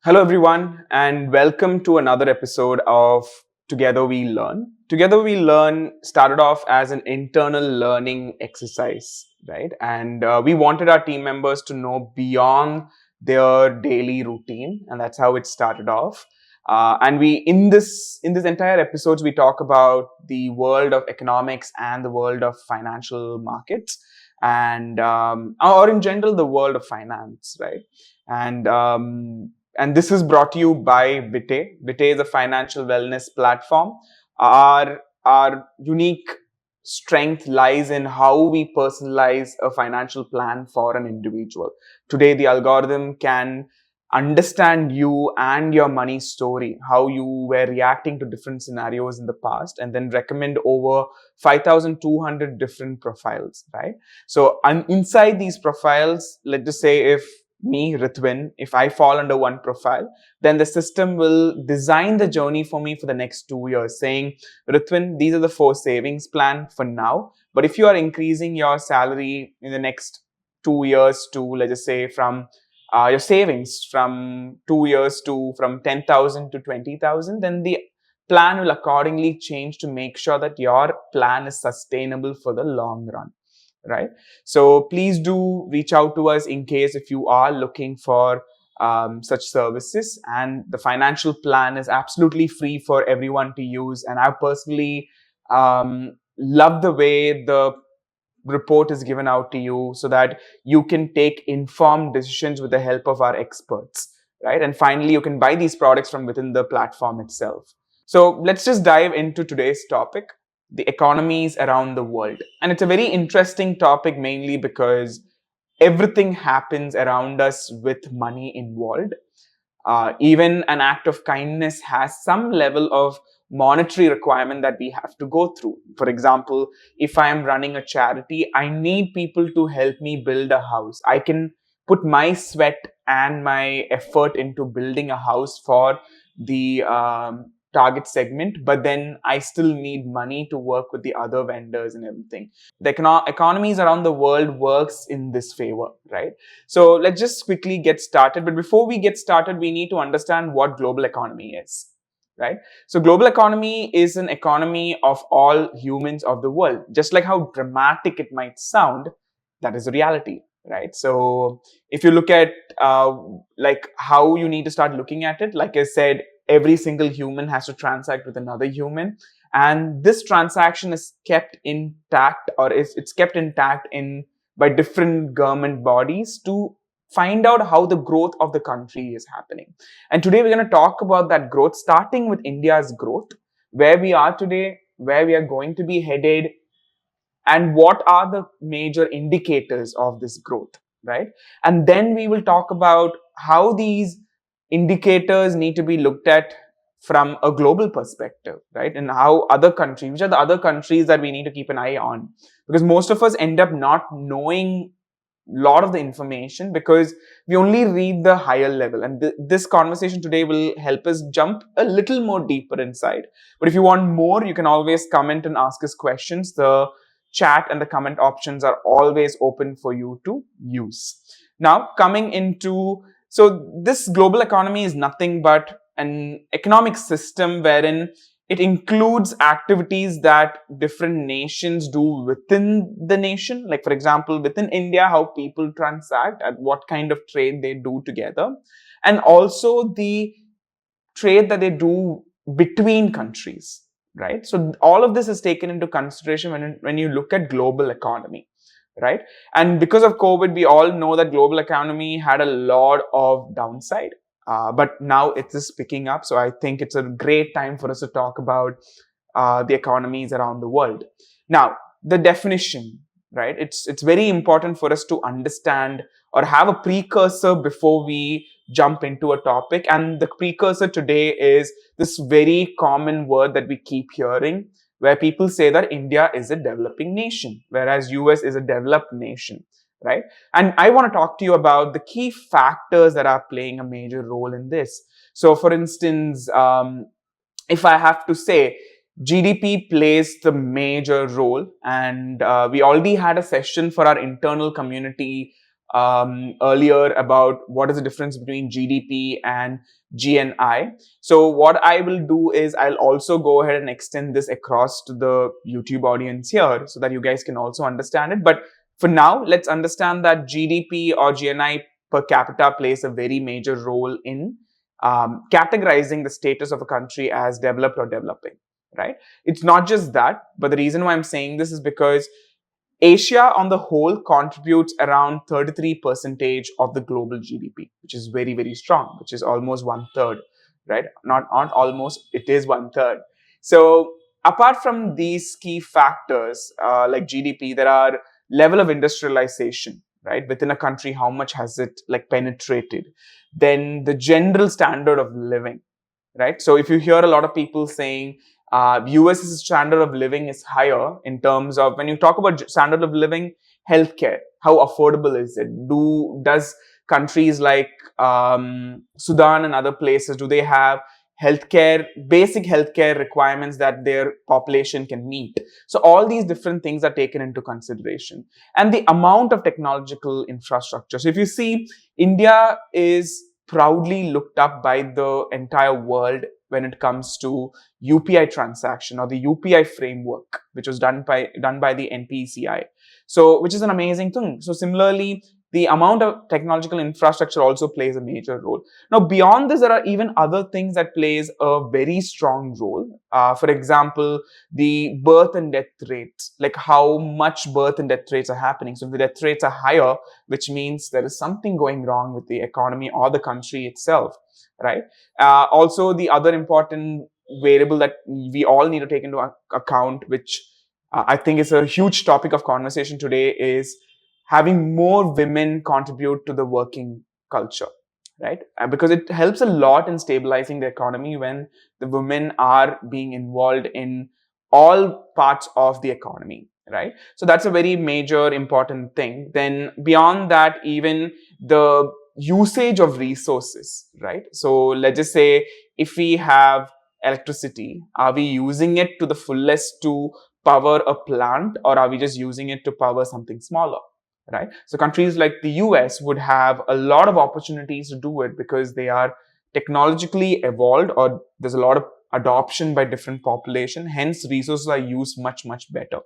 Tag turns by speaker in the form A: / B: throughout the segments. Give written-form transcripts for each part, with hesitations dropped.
A: Hello, everyone, and welcome to another episode of Together We Learn. Together We Learn started off as an internal learning exercise, right? And we wanted our team members to know beyond their daily routine, and that's how it started off. And we in this entire episodes we talk about the world of economics and the world of financial markets, and or in general the world of finance, right? And and this is brought to you by Vittae. Vittae is a financial wellness platform. Our unique strength lies in how we personalize a financial plan for an individual. Today, the algorithm can understand you and your money story, how you were reacting to different scenarios in the past, and then recommend over 5,200 different profiles, right? So inside these profiles, let's just say if me, Ritwin, if I fall under one profile, then the system will design the journey for me for the next 2 years, saying, Ritwin, these are the 4 savings plan for now. But if you are increasing your salary in the next 2 years to, let's just say, from your savings from 2 years to from 10,000 to 20,000, then the plan will accordingly change to make sure that your plan is sustainable for the long run, right? So please do reach out to us in case if you are looking for such services. And the financial plan is absolutely free for everyone to use. And I personally love the way the report is given out to you so that you can take informed decisions with the help of our experts, right? And finally, you can buy these products from within the platform itself. So let's just dive into today's topic, the economies around the world. And it's a very interesting topic mainly because everything happens around us with money involved. Even an act of kindness has some level of monetary requirement that we have to go through. For example, if I am running a charity, I need people to help me build a house. I can put my sweat and my effort into building a house for the target segment, but then I still need money to work with the other vendors and everything. The economies around the world works in this favor, right? So let's just quickly get started. But before we get started, we need to understand what global economy is, right? So global economy is an economy of all humans of the world. Just like how dramatic it might sound, that is a reality, right? So if you look at like how you need to start looking at it, like I said, every single human has to transact with another human, and this transaction is kept intact, or it's kept intact in by different government bodies to find out how the growth of the country is happening. And today we're going to talk about that growth, starting with India's growth, where we are today, where we are going to be headed, and what are the major indicators of this growth, right? And then we will talk about how these indicators need to be looked at from a global perspective, right? And how other countries, which are the other countries that we need to keep an eye on, because most of us end up not knowing a lot of the information because we only read the higher level. And this conversation today will help us jump a little more deeper inside. But if you want more, you can always comment and ask us questions. The chat and the comment options are always open for you to use. Now, coming into, so this global economy is nothing but an economic system wherein it includes activities that different nations do within the nation. Like, for example, within India, how people transact and what kind of trade they do together. And also the trade that they do between countries, right? So all of this is taken into consideration when you look at global economy, right? And because of COVID, we all know that global economy had a lot of downside, but now it is picking up. So I think it's a great time for us to talk about the economies around the world. Now, the definition, right? It's very important for us to understand or have a precursor before we jump into a topic. And the precursor today is this very common word that we keep hearing, where people say that India is a developing nation, whereas US is a developed nation, right? And I want to talk to you about the key factors that are playing a major role in this. So for instance, if I have to say, GDP plays the major role, and we already had a session for our internal community earlier about what is the difference between GDP and GNI. So what I will do is I'll also go ahead and extend this across to the YouTube audience here so that you guys can also understand it. But for now, let's understand that GDP or GNI per capita plays a very major role in categorizing the status of a country as developed or developing, right? It's not just that, but the reason why I'm saying this is because Asia on the whole contributes around 33% of the global GDP, which is very, very strong, which is almost one third, right? Not almost, it is one third. So apart from these key factors like GDP, there are level of industrialization, right? Within a country, how much has it like penetrated? Then the general standard of living, right? So if you hear a lot of people saying US's standard of living is higher in terms of when you talk about standard of living, healthcare, how affordable is it? Does countries like Sudan and other places, do they have healthcare, basic healthcare requirements that their population can meet? So all these different things are taken into consideration, and the amount of technological infrastructure. So if you see, India is proudly looked up by the entire world when it comes to UPI transaction or the UPI framework, which was done by the NPCI. So, which is an amazing thing. So, similarly, the amount of technological infrastructure also plays a major role. Now, beyond this, there are even other things that plays a very strong role. For example, the birth and death rates, like how much birth and death rates are happening. So, if the death rates are higher, which means there is something going wrong with the economy or the country itself, right? Also, the other important variable that we all need to take into account, which I think is a huge topic of conversation today, is having more women contribute to the working culture, right? Because it helps a lot in stabilizing the economy when the women are being involved in all parts of the economy, right? So that's a very major important thing. Then beyond that, even the usage of resources, right? So let's just say if we have electricity, are we using it to the fullest to power a plant, or are we just using it to power something smaller, right? So countries like the US would have a lot of opportunities to do it because they are technologically evolved, or there's a lot of adoption by different population, hence resources are used much, much better,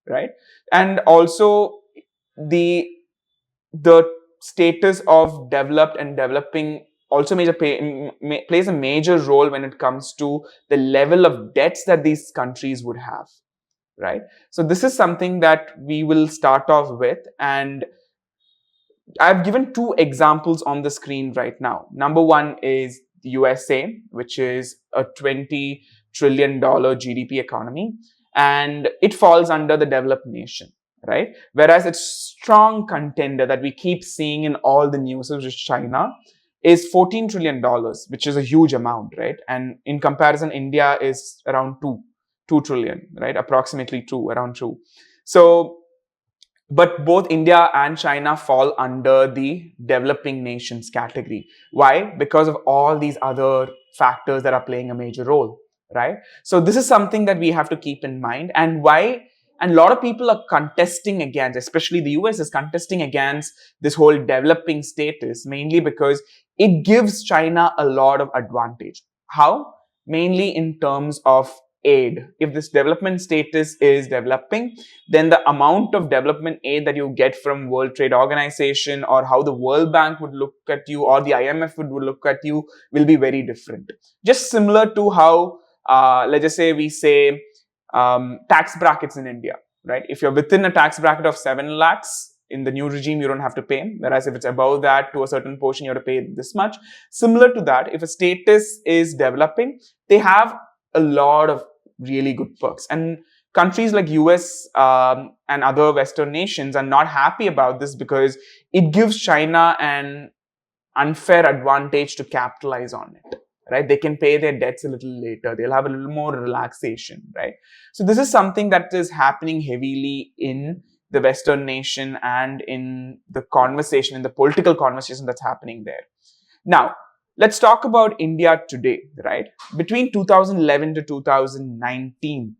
A: right? And also the status of developed and developing also plays a major role when it comes to the level of debts that these countries would have, right? So this is something that we will start off with, and I've given two examples on the screen right now. Number one is the USA, which is a $20 trillion GDP economy, and it falls under the developed nation, right? Whereas its strong contender that we keep seeing in all the news, which is China, is $14 trillion, which is a huge amount, right? And in comparison, India is around 2 trillion, right? Approximately around 2. So, but both India and China fall under the developing nations category. Why? Because of all these other factors that are playing a major role, right? So this is something that we have to keep in mind. And why? And a lot of people are contesting against, especially the US is contesting against this whole developing status, mainly because it gives China a lot of advantage. How? Mainly in terms of aid. If this development status is developing, then the amount of development aid that you get from World Trade Organization, or how the World Bank would look at you, or the IMF would look at you, will be very different. Just similar to how, let's just say we say tax brackets in India, right? If you're within a tax bracket of 7 lakhs, in the new regime, you don't have to pay. Whereas if it's above that to a certain portion, you have to pay this much. Similar to that, if a status is developing, they have a lot of really good perks. And countries like US and other Western nations are not happy about this because it gives China an unfair advantage to capitalize on it, right? They can pay their debts a little later. They'll have a little more relaxation, right? So this is something that is happening heavily in the Western nation and in the conversation, in the political conversation that's happening there. Now, let's talk about India today, right? Between 2011 to 2019,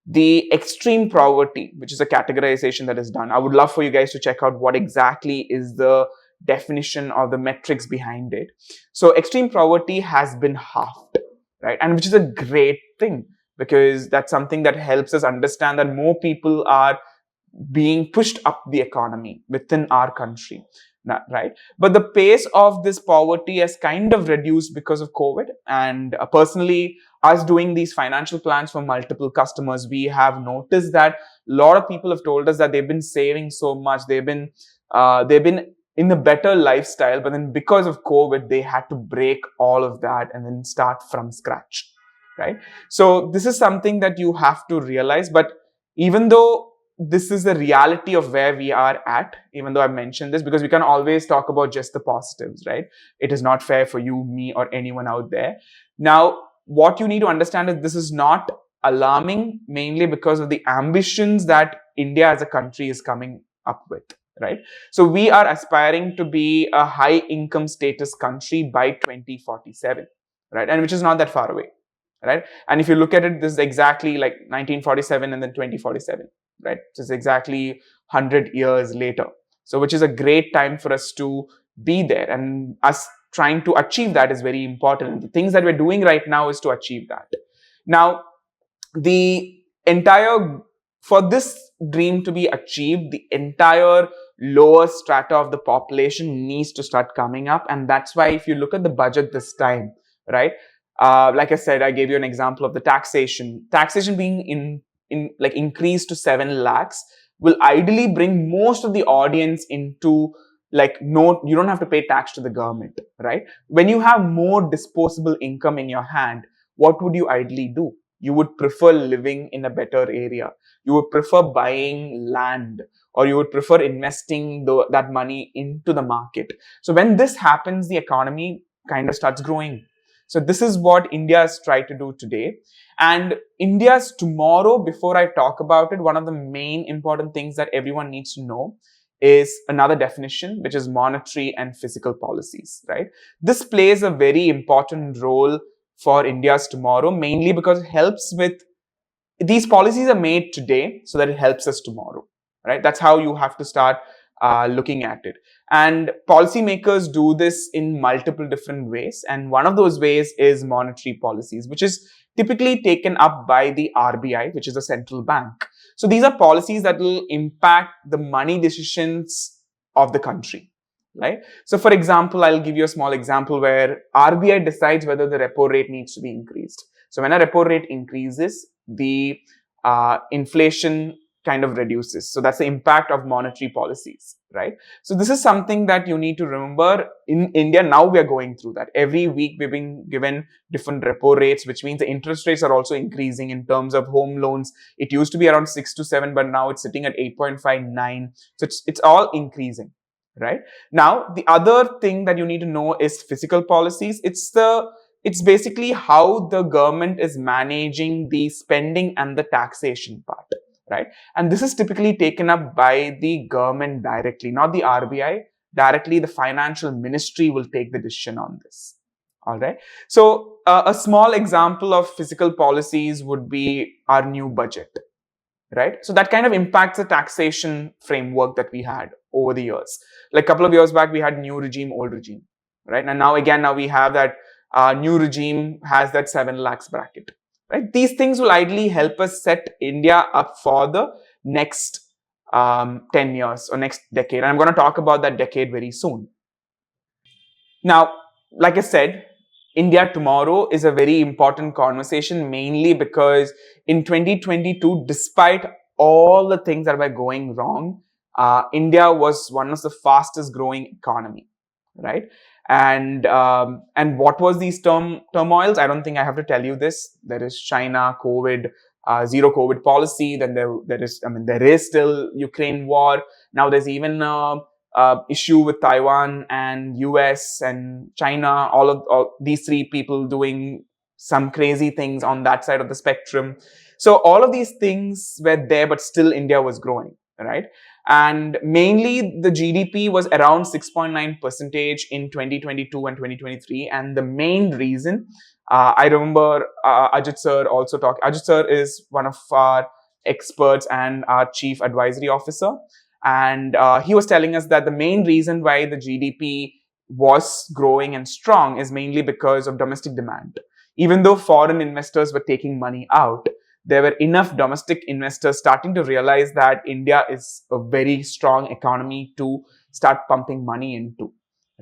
A: the extreme poverty, which is a categorization that is done. I would love for you guys to check out what exactly is the definition or the metrics behind it. So extreme poverty has been halved, right? And which is a great thing, because that's something that helps us understand that more people are being pushed up the economy within our country, right? But the pace of this poverty has kind of reduced because of COVID. And personally, us doing these financial plans for multiple customers, we have noticed that a lot of people have told us that they've been saving so much, they've been in a better lifestyle, but then because of COVID, they had to break all of that and then start from scratch, right? So this is something that you have to realize. But even though this is the reality of where we are at, even though I mentioned this, because we can always talk about just the positives, right? It is not fair for you, me, or anyone out there. Now, what you need to understand is this is not alarming, mainly because of the ambitions that India as a country is coming up with, right? So we are aspiring to be a high income status country by 2047, right? And which is not that far away, right? And if you look at it, this is exactly like 1947 and then 2047, right? Which is exactly 100 years later. So which is a great time for us to be there, and us trying to achieve that is very important. The things that we're doing right now is to achieve that. Now, for this dream to be achieved, the entire lower strata of the population needs to start coming up. And that's why if you look at the budget this time, right? Like I said, I gave you an example of the taxation. Taxation being increased to 7 lakhs will ideally bring most of the audience into no, you don't have to pay tax to the government, right? When you have more disposable income in your hand, what would you ideally do? You would prefer living in a better area. You would prefer buying land, or you would prefer investing that money into the market. So when this happens, the economy kind of starts growing. So this is what India has tried to do today. And India's tomorrow, before I talk about it, one of the main important things that everyone needs to know is another definition, which is monetary and fiscal policies, right? This plays a very important role for India's tomorrow, mainly because it helps with, these policies are made today so that it helps us tomorrow, right? That's how you have to start looking at it. And policymakers do this in multiple different ways. And one of those ways is monetary policies, which is typically taken up by the RBI, which is a central bank. So these are policies that will impact the money decisions of the country, right? So for example, I'll give you a small example where RBI decides whether the repo rate needs to be increased. So when a repo rate increases, the inflation kind of reduces. So that's the impact of monetary policies, right? So this is something that you need to remember. In India, now we are going through that. Every week we've been given different repo rates, which means the interest rates are also increasing. In terms of home loans, it used to be around 6 to 7, but now it's sitting at 8.59. So it's all increasing, right? Now, the other thing that you need to know is fiscal policies. It's basically how the government is managing the spending and the taxation part, right? And this is typically taken up by the government directly, not the RBI. Directly, the financial ministry will take the decision on this. All right. So a small example of fiscal policies would be our new budget, right? So that kind of impacts the taxation framework that we had over the years. Like a couple of years back, we had new regime, old regime, right? And now we have that new regime has that 7 lakhs bracket. Right? These things will ideally help us set India up for the next 10 years or next decade. And I'm going to talk about that decade very soon. Now, like I said, India tomorrow is a very important conversation, mainly because in 2022, despite all the things that were going wrong, India was one of the fastest growing economy, right? And what was these turmoils? I don't think I have to tell you this. There is China, COVID, zero COVID policy. Then there is still Ukraine war. Now there's even issue with Taiwan and US and China. All these three people doing some crazy things on that side of the spectrum. So all of these things were there, but still India was growing, right? And mainly the GDP was around 6.9% in 2022 and 2023. And the main reason, I remember Ajit sir also talked. Ajit sir is one of our experts and our chief advisory officer. And he was telling us that the main reason why the GDP was growing and strong is mainly because of domestic demand. Even though foreign investors were taking money out, there were enough domestic investors starting to realize that India is a very strong economy to start pumping money into,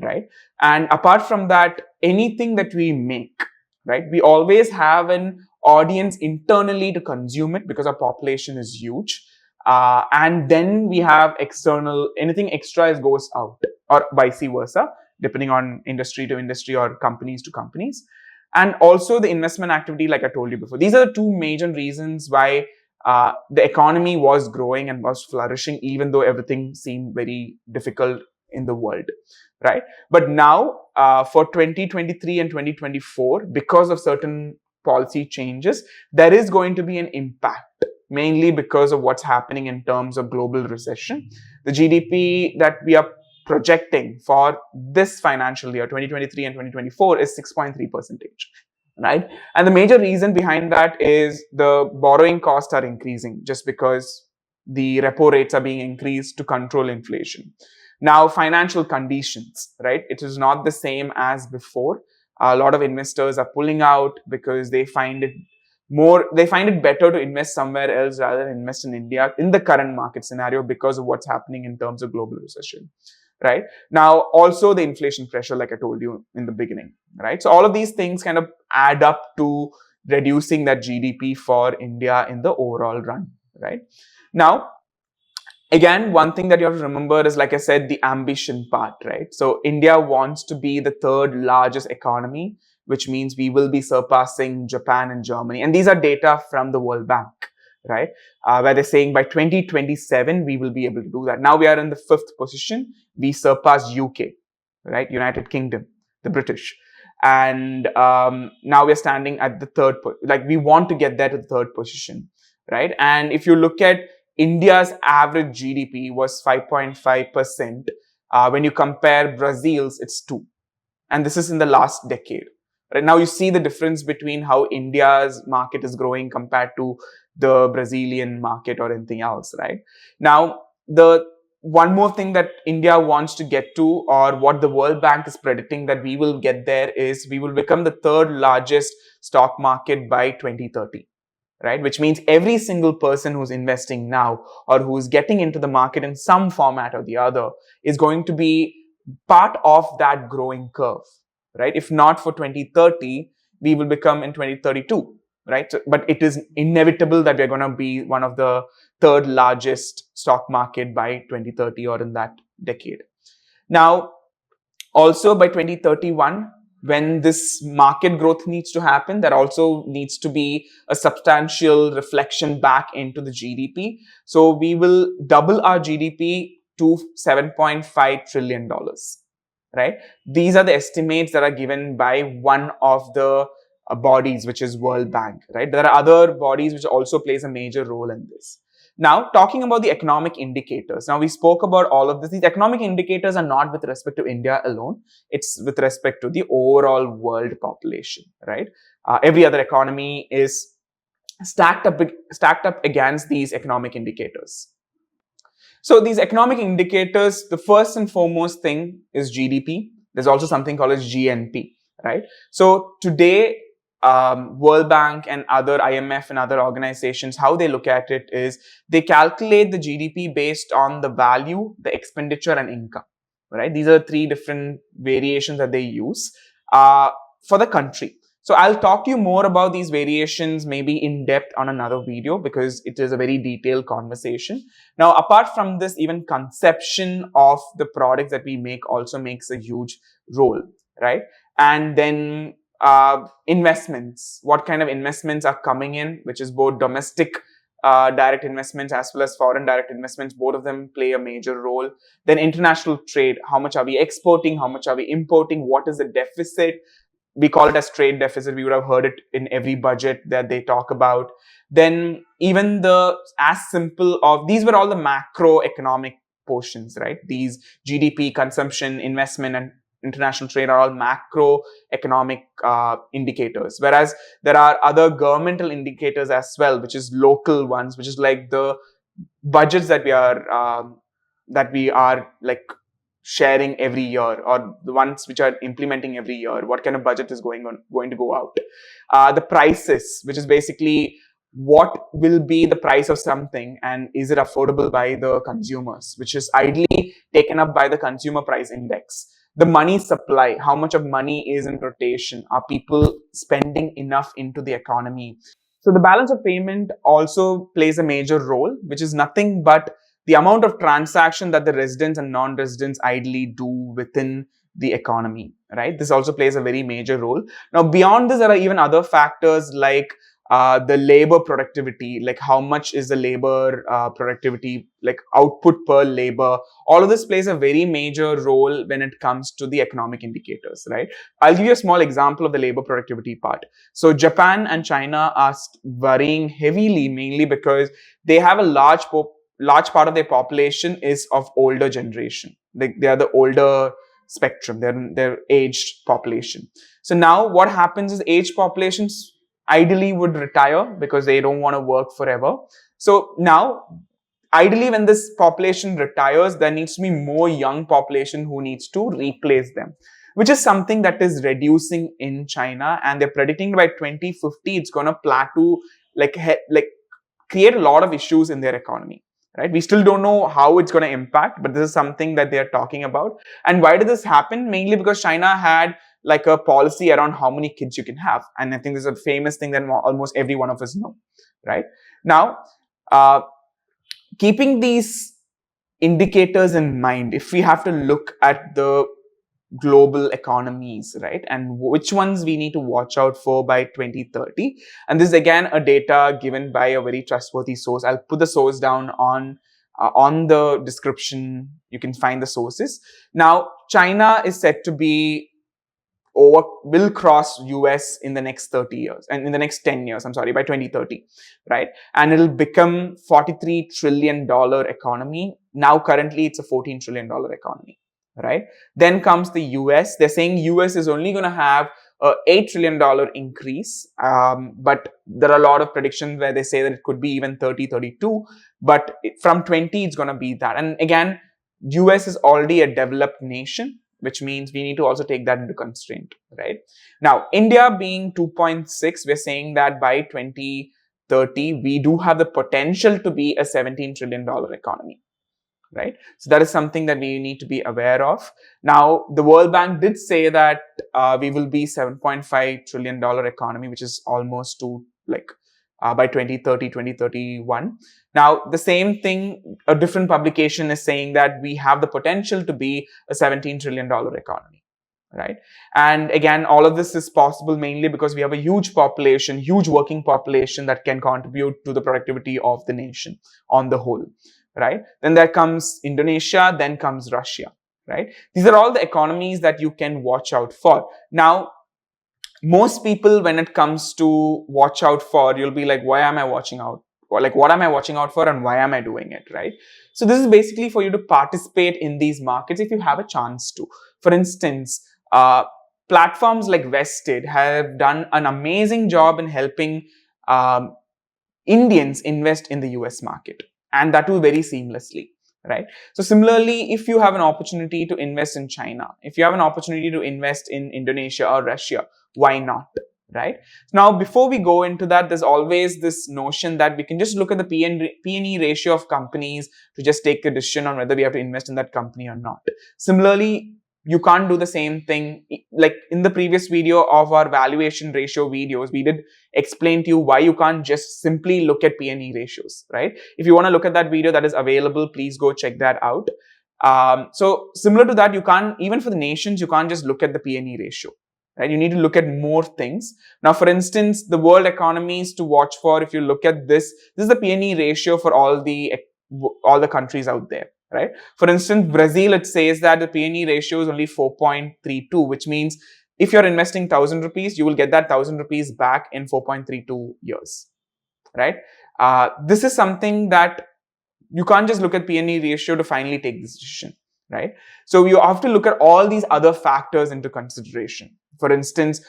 A: right? And apart from that, anything that we make, right, we always have an audience internally to consume it because our population is huge. And then we have external, anything extra goes out, or vice versa, depending on industry to industry or companies to companies. And also the investment activity, like I told you before. These are the two major reasons why the economy was growing and was flourishing, even though everything seemed very difficult in the world, right? But now for 2023 and 2024, because of certain policy changes, there is going to be an impact, mainly because of what's happening in terms of global recession. The GDP that we are projecting for this financial year 2023 and 2024 is 6.3%, right? And the major reason behind that is the borrowing costs are increasing just because the repo rates are being increased to control inflation. Now, financial conditions, right? It is not the same as before. A lot of investors are pulling out because they find it better to invest somewhere else rather than invest in India in the current market scenario because of what's happening in terms of global recession. Right? Now, also the inflation pressure, like I told you in the beginning, right? So all of these things kind of add up to reducing that GDP for India in the overall run, right? Now, again, one thing that you have to remember is, like I said, the ambition part, right? So India wants to be the third largest economy, which means we will be surpassing Japan and Germany. And these are data from the World Bank, right? Where they're saying by 2027, we will be able to do that. Now we are in the 5th position. We surpassed UK, right? United Kingdom, the British. And now we're standing at the third, like we want to get there to the third position, right? And if you look at India's average GDP was 5.5%. When you compare Brazil's, it's 2. And this is in the last decade. Right now, you see the difference between how India's market is growing compared to the Brazilian market or anything else, right? Now, the one more thing that India wants to get to, or what the World Bank is predicting that we will get there, is we will become the third largest stock market by 2030. Right? Which means every single person who's investing now or who's getting into the market in some format or the other is going to be part of that growing curve, right? If not for 2030, we will become in 2032, right? So, but it is inevitable that we're going to be one of the third largest stock market by 2030 or in that decade. Now, also by 2031, when this market growth needs to happen, there also needs to be a substantial reflection back into the GDP. So we will double our GDP to $7.5 trillion, right? These are the estimates that are given by one of the bodies, which is World Bank, right? There are other bodies which also plays a major role in this. Now, talking about the economic indicators. Now, we spoke about all of this. These economic indicators are not with respect to India alone. It's with respect to the overall world population, right? Every other economy is stacked up against these economic indicators. So these economic indicators, the first and foremost thing is GDP. There's also something called as GNP, right? So today, World Bank and other IMF and other organizations, how they look at it is they calculate the GDP based on the value, the expenditure, and income, right? These are 3 different variations that they use for the country. So I'll talk to you more about these variations maybe in depth on another video because it is a very detailed conversation. Now, apart from this, even conception of the products that we make also makes a huge role, right? And then investments, what kind of investments are coming in, which is both domestic direct investments as well as foreign direct investments. Both of them play a major role. Then international trade, how much are we exporting, how much are we importing, what is the deficit, we call it as trade deficit. We would have heard it in every budget that they talk about. Then even as simple of, these were all the macroeconomic portions, right? These GDP, consumption, investment, and international trade are all macroeconomic indicators. Whereas there are other governmental indicators as well, which is local ones, which is like the budgets that we are like sharing every year, or the ones which are implementing every year. What kind of budget is going to go out? The prices, which is basically what will be the price of something and is it affordable by the consumers, which is ideally taken up by the consumer price index. The money supply, how much of money is in rotation? Are people spending enough into the economy? So the balance of payment also plays a major role, which is nothing but the amount of transaction that the residents and non-residents ideally do within the economy, right? This also plays a very major role. Now, beyond this, there are even other factors like the labor productivity, like how much is the labor productivity, like output per labor. All of this plays a very major role when it comes to the economic indicators, right? I'll give you a small example of the labor productivity part. So Japan and China are worrying heavily, mainly because they have a large part of their population is of older generation. They are the older spectrum. They're aged population. So now what happens is aged populations ideally would retire because they don't want to work forever. So now, ideally, when this population retires, there needs to be more young population who needs to replace them, which is something that is reducing in China, and they're predicting by 2050 it's going to plateau, like create a lot of issues in their economy. Right? We still don't know how it's going to impact, but this is something that they're talking about. And why did this happen? Mainly because China had like a policy around how many kids you can have. And I think this is a famous thing that almost every one of us know, right? Now, keeping these indicators in mind, if we have to look at the global economies, right, and which ones we need to watch out for by 2030. And this is again a data given by a very trustworthy source. I'll put the source down on the description. You can find the sources. Now, China is said to be will cross US in the next 30 years, and in the next 10 years, I'm sorry, by 2030, right? And it'll become $43 trillion economy. Now, currently, it's a $14 trillion economy, right? Then comes the US. They're saying US is only going to have a $8 trillion increase, but there are a lot of predictions where they say that it could be even 30, 32, but from 20, it's going to be that. And again, US is already a developed nation, which means we need to also take that into constraint, right? Now, India being 2.6, we're saying that by 2030, we do have the potential to be a $17 trillion economy, right? So that is something that we need to be aware of. Now, the World Bank did say that we will be $7.5 trillion economy, which is almost to like by 2030, 2031. Now, the same thing, a different publication is saying that we have the potential to be a $17 trillion economy, right? And again, all of this is possible mainly because we have a huge population, huge working population that can contribute to the productivity of the nation on the whole, right? Then there comes Indonesia, then comes Russia, right? These are all the economies that you can watch out for. Now, most people, when it comes to watch out for, you'll be like, why am I watching out? Or like, what am I watching out for and why am I doing it, right? So this is basically for you to participate in these markets if you have a chance to. For instance, platforms like Vested have done an amazing job in helping Indians invest in the US market, and that too very seamlessly, right? So similarly, if you have an opportunity to invest in China, if you have an opportunity to invest in Indonesia or Russia, why not, right? Now, before we go into that, there's always this notion that we can just look at the P&E ratio of companies to just take a decision on whether we have to invest in that company or not. Similarly, you can't do the same thing. Like in the previous video of our valuation ratio videos, we did explain to you why you can't just simply look at P&E ratios, right? If you want to look at that video, that is available, please go check that out. So similar to that, you can't, even for the nations, you can't just look at the P&E ratio, right? You need to look at more things. Now, for instance, the world economies to watch for, if you look at this is the P&E ratio for all the countries out there, right? For instance, Brazil, it says that the P&E ratio is only 4.32, which means if you're investing 1,000 rupees, you will get that 1,000 rupees back in 4.32 years, right? This is something that you can't just look at P&E ratio to finally take this decision, right? So you have to look at all these other factors into consideration. For instance,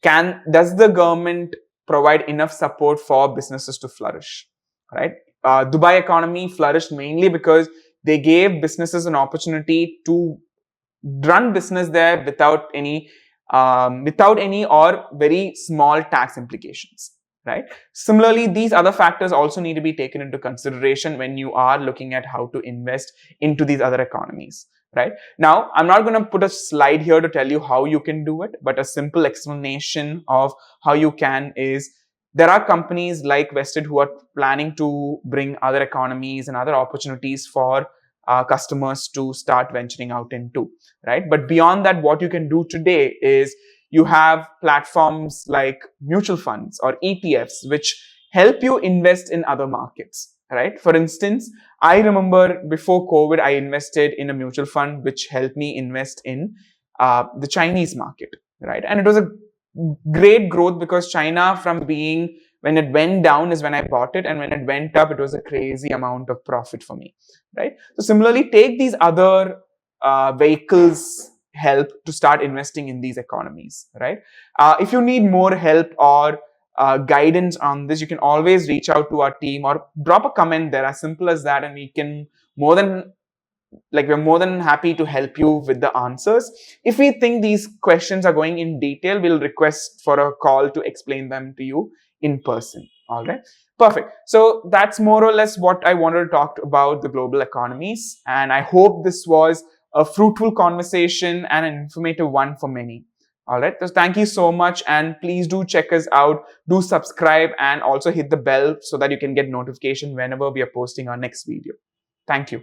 A: does the government provide enough support for businesses to flourish, right? Dubai economy flourished mainly because they gave businesses an opportunity to run business there without any or very small tax implications, right? Similarly, these other factors also need to be taken into consideration when you are looking at how to invest into these other economies, right? Now, I'm not going to put a slide here to tell you how you can do it, but a simple explanation of how you can is there are companies like Vested who are planning to bring other economies and other opportunities for customers to start venturing out into, right? But beyond that, what you can do today is you have platforms like mutual funds or ETFs, which help you invest in other markets, right? For instance, I remember before COVID, I invested in a mutual fund which helped me invest in the Chinese market, right? And it was a great growth because China, from being when it went down is when I bought it, and when it went up, it was a crazy amount of profit for me, right? So similarly, take these other vehicles help to start investing in these economies, right? If you need more help or guidance on this, you can always reach out to our team or drop a comment there, as simple as that, and we can we're more than happy to help you with the answers. If we think these questions are going in detail, we'll request for a call to explain them to you in person. All right. Perfect. So that's more or less what I wanted to talk about the global economies. And I hope this was a fruitful conversation and an informative one for many. All right. So thank you so much. And please do check us out. Do subscribe and also hit the bell so that you can get notification whenever we are posting our next video. Thank you.